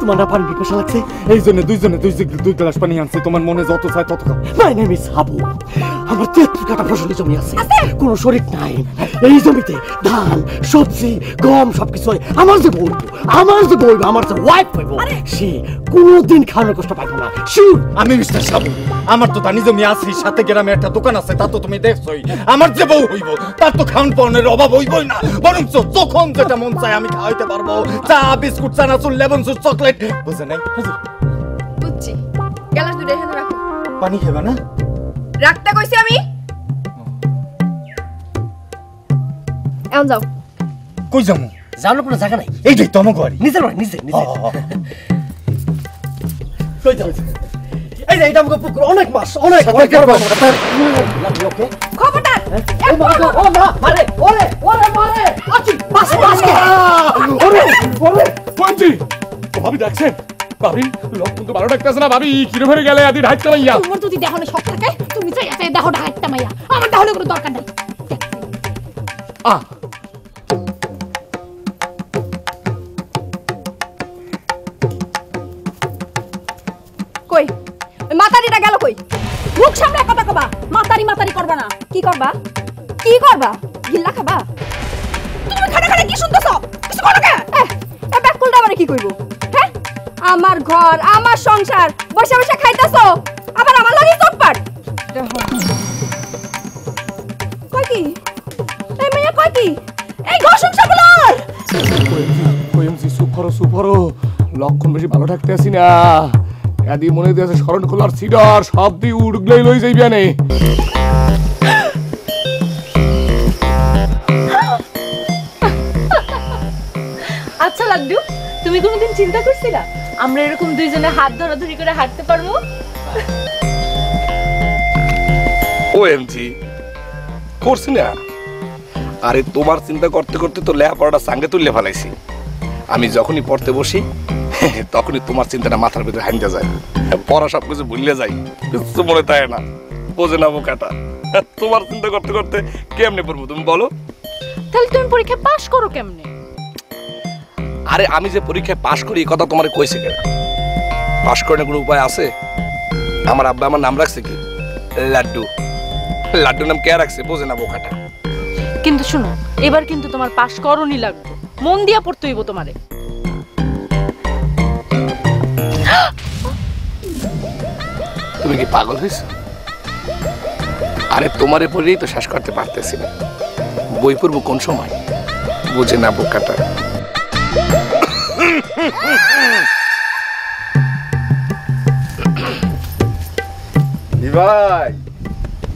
তোমার না পানি পিপাসা লাগছে, এই জন্য দুই গ্লাস পানি আনছি। তোমার মনে যত চায় তত খাও। My name is Habu. আমার 73 কাঠা ফসলি জমি আছে, কোনো শরীক নাই। এই জমিতে ধান, সবজি, গম সবকিছু হয়। আমার যে বউ, আমার যে ওয়াইফ হইব, সে কোনোদিন খাওয়ানোর কষ্ট পাইব না। শিওর আমি মিস্টার সাবু। আমার তো ধানি জমি আছে, সাথে গ্রামে একটা দোকান আছে, তা তো তুমি দেখছোই। আমার যে বউ হইব তার তো খাওয়ান পাওয়ানোর অভাব হইবই না, বরং যখন যেটা মন চায় আমি খাওয়াইতে পারবো। চা, বিস্কুট, চানাচুর, লেমন জুস, চকলেট। বুঝে নাই? বুঝছি। গ্লাস দুটো এখানে রাখো। পানি খাবে না? রাখতে কইছি আমি। এখন যাও। কই যাবো? যাওয়ার কোনো জায়গা নাই। এইটাই তো আমার ঘর। নিজের বাড়ি, নিজে। কই যাও? এইটা আমাকে পুকুর, অনেক মাছ, অনেক মাছ। খবরদার। ও না, মারে, ওরে মারে। আছি, বাস। ওরে, পঞ্জি। ভাবি ডাকছেন? ভাবি, লক্ষণ তো ভালো ডাকতেছে না। ভাবি, কিরে ভরে গেলে আদি ঢাইতে মাইয়া। তোমার যদি দেহনে শখ থাকে, তুমি চাই আছে দেহ ঢাইতে মাইয়া। আমার দেহনে কোনো দরকার নাই। কই? ওই মাতারিটা গেল কই? মুখ সামনে কথা কবা। মাতারি করবা না। কি করবা? গিল্লা খাবা? তুমি খানা কি শুনতেছো? কিছু করো কে? এ ব্যাকুলটা আবার কি কইব? হ্যাঁ? আমার ঘর, আমার সংসার, বসে বসে খাইতাছো, আবার আমার লাগি চটপাট। কই কি? এই মেয়ে কই কি? এই ঘর সংসার বলার। ওএমজি সুপারো। লক্ষণ বেশি ভালো ডাকতে আসি না। আদি মনে দিয়েছে শরণ খোলার সিডার সব দিয়ে উড়গলাই লই যাইবি আনে। আচ্ছা লাড্ডু, তুমি কোনোদিন চিন্তা করছিলা আমরা এরকম দুইজনে হাত ধরাধরি করে হাঁটতে পারবো? ওএমজি করছি না। আরে তোমার চিন্তা করতে করতে তো লেখাপড়াটা সাঙ্গে তুললে ফেলাইছি। আমি যখনই পড়তে বসি তখনই তোমার চিন্তাটা মাথার ভিতরে হাইন্দা যায়। পড়া সবকিছু ভুলে যাই, কিছু মনে থাকে না। বোঝে না বোকাটা। তোমার চিন্তা করতে করতে কেমনে পড়বো তুমি বলো? তাহলে তুমি পরীক্ষায় পাশ করো কেমনে? আরে আমি যে পরীক্ষায় পাশ করি এই কথা তোমার কইছে কেন? পাশ করার কোনো উপায় আছে? আমার আব্বা আমার নাম রাখছে কি? লাড্ডু। লাড্ডু নাম কে রাখছে? বোঝে না বোকাটা। কিন্তু শুনো, এবার কিন্তু তোমার পাশ করণই লাগবে। মন দিয়া পড়তে হইব তোমারে। তুমি কি পাগল হয়েছো? আরে তোমারে পড়েই তো শেষ করতে পারতেছি না। বই পড়বো কোন সময়? বুঝে না বোকাটা। ভাই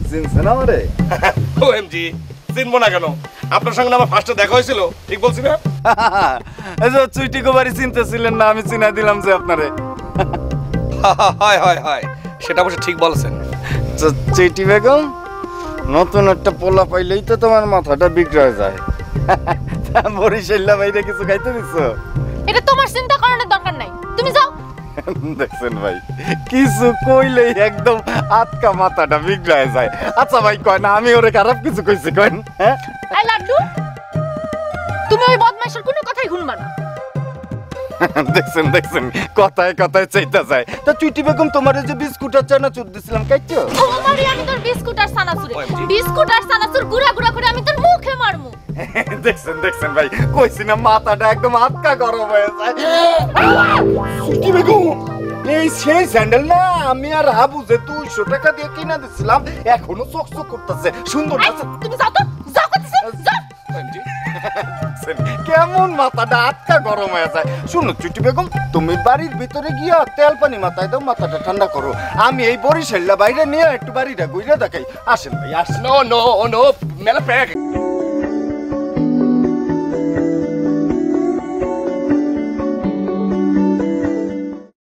চিনছেন আমারে? ওএমজি চিনবো না কেন? আপনার সঙ্গে আমার ফার্স্টে দেখা হয়েছিল, ঠিক বলছি না? এই যে চুইটি গোবারি চিনতেছিলেন না, আমি চিনা দিলাম যে আপনারে। হয় সেটা অবশ্য ঠিক বলেছেন। চুইটি বেগম, নতুন একটা পোলা পাইলেই তো তোমার মাথাটা বিগড়ে যায়। বরিশাল্লা বাইরে কিছু খাইতে দিছো? এটা তোমার চিন্তা করার দরকার নাই, তুমি যাও। দেখছেন ভাই, কিছু কইলেই একদম আটকা মাথাটা বিগড়ে যায়। আচ্ছা ভাই কয় না আমি ওরে খারাপ কিছু কইছি কইন? হ্যাঁ এই লাড্ডু, তুমি ওই বদমাইশের কোনো কথাই শুনবা না। দেখছেন কথায় চাইতে যায়। তা চুইটি বেগম তোমার যে বিস্কুট আর চানাচুর দিছিলাম খাইছো? আমারই আমি তোর বিস্কুট আর সানাসুর গুড়া করে আমি তোর মুখে মারমু। দেখছেন ভাই, কইছি না মাথাটা একদম আটকা গরম হয়ে যায়। চুইটি বেগম, এই সেই স্যান্ডেল না আমি আর হাবু যে 200 টাকা দিয়ে কিনা দিছিলাম, এখনো চকচক করতেছে, সুন্দর আছে। তুমি যাও তো, যাও করতেছ, যাও। কেমন মাথাটা আটকা গরম হয়ে যায়। শুনো চুটি বেগম, তুমি বাড়ির ভিতরে গিয়া তেল পানি মাথায় দাও, মাথাটা ঠান্ডা করো। আমি এই বরিশাল্লা বাইরে নিয়ে একটু বাড়িটা ঘুরে দেখাই। আসেন ভাই আসেন। নো মেলা প্যাক।